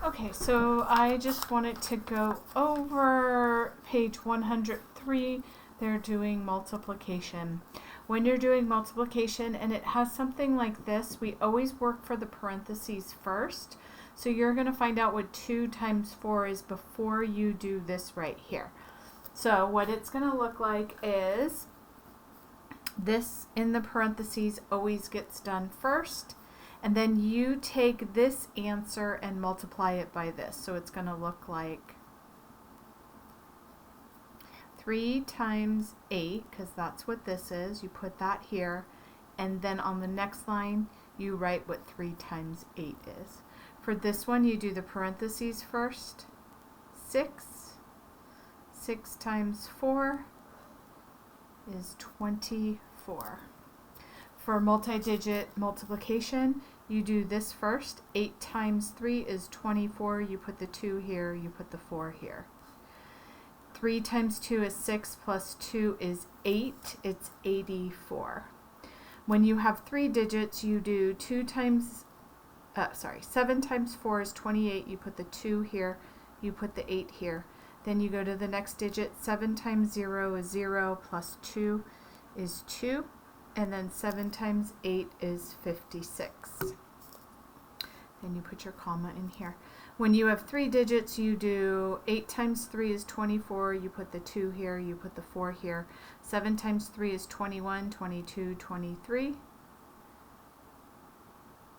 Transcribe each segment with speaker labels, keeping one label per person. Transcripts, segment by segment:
Speaker 1: Okay, so I just wanted to go over page 103. They're doing multiplication. When you're doing multiplication and it has something like this, we always work for the parentheses first. So you're going to find out what 2 times 4 is before you do this right here. So what it's going to look like is this in the parentheses always gets done first. And then you take this answer and multiply it by this. So it's going to look like 3 times 8, because that's what this is. You put that here. And then on the next line, you write what 3 times 8 is. For this one, you do the parentheses first. 6. 6 times 4 is 24. For multi-digit multiplication, you do this first. 8 times 3 is 24. You put the 2 here, you put the 4 here. 3 times 2 is 6 plus 2 is 8. It's 84. When you have 3 digits, you do 7 times 4 is 28. You put the 2 here, you put the 8 here. Then you go to the next digit. 7 times 0 is 0 plus 2 is 2. And then 7 times 8 is 56. Then you put your comma in here. When you have 3 digits, you do 8 times 3 is 24. You put the 2 here, you put the 4 here. 7 times 3 is 21, 22, 23.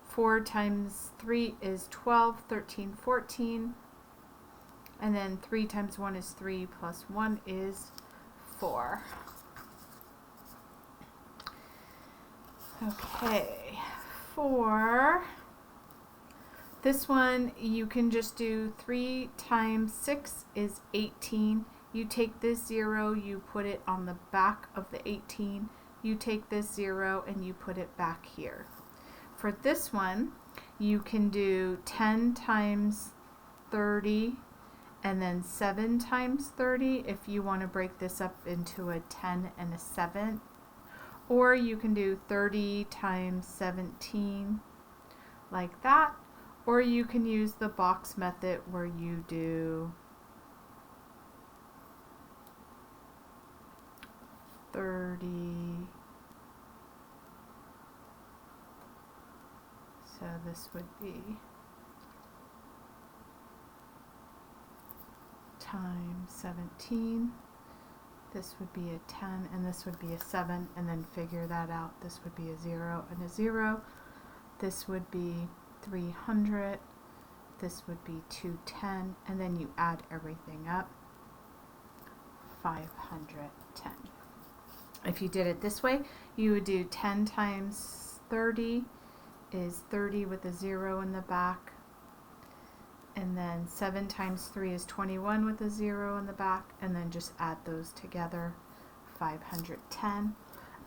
Speaker 1: 4 times 3 is 12, 13, 14. And then 3 times 1 is 3 plus 1 is 4. Okay, for this one, you can just do 3 times 6 is 18. You take this 0, you put it on the back of the 18. You take this 0 and you put it back here. For this one, you can do 10 times 30 and then 7 times 30 if you want to break this up into a 10 and a 7. Or you can do 30 times 17 like that. Or you can use the box method where you do 30. So this would be times 17. This would be a 10, and this would be a 7, and then figure that out. This would be a 0 and a 0. This would be 300. This would be 210, and then you add everything up. 510. If you did it this way, you would do 10 times 30 is 30 with a 0 in the back. And then 7 times 3 is 21 with a 0 in the back, and then just add those together, 510.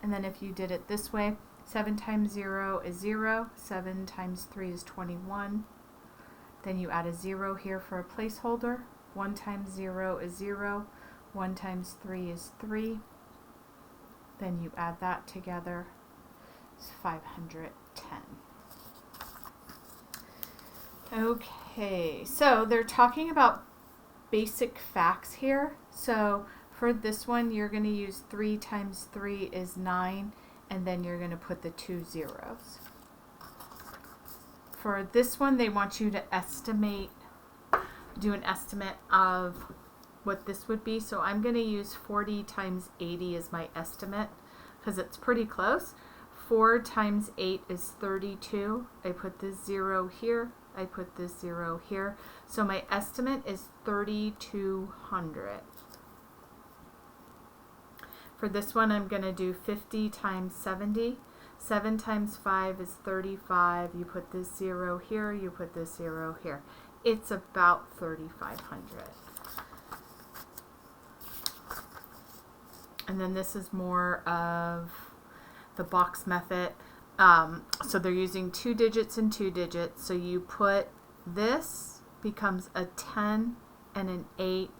Speaker 1: And then if you did it this way, 7 times 0 is 0, 7 times 3 is 21. Then you add a 0 here for a placeholder. 1 times 0 is 0, 1 times 3 is 3. Then you add that together, it's 510. Okay, so they're talking about basic facts here. So for this one, you're going to use 3 times 3 is 9, and then you're going to put the 2 zeros. For this one, they want you to do an estimate of what this would be. So I'm going to use 40 times 80 as my estimate because it's pretty close. 4 times 8 is 32. I put this 0 here. I put this 0 here. So my estimate is 3,200. For this one, I'm going to do 50 times 70. 7 times 5 is 35. You put this 0 here. You put this 0 here. It's about 3,500. And then this is more of the box method. So they're using 2 digits and 2 digits. So you put this becomes a 10 and an 8.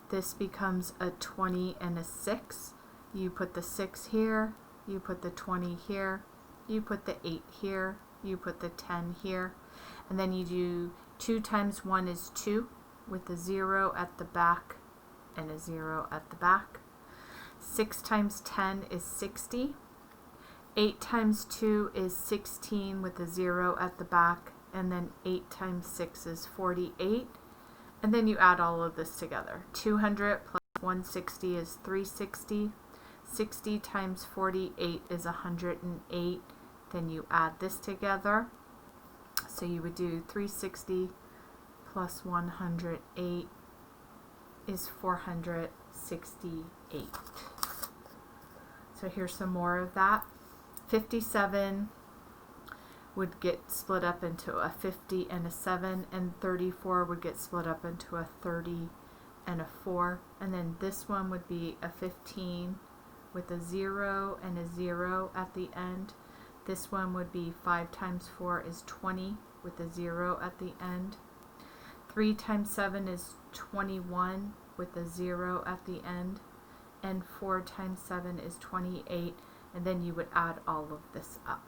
Speaker 1: This becomes a 20 and a 6. You put the 6 here. You put the 20 here. You put the 8 here. You put the 10 here. And then you do 2 times 1 is 2 with a 0 at the back and a 0 at the back. 6 times 10 is 60. 8 times 2 is 16 with a 0 at the back, and then 8 times 6 is 48. And then you add all of this together. 200 plus 160 is 360. 60 times 48 is 108. Then you add this together. So you would do 360 plus 108 is 468. So here's some more of that. 57 would get split up into a 50 and a 7, and 34 would get split up into a 30 and a 4. And then this one would be a 15 with a 0 and a 0 at the end. This one would be 5 times 4 is 20 with a 0 at the end. 3 times 7 is 21 with a 0 at the end. And 4 times 7 is 28. And then you would add all of this up.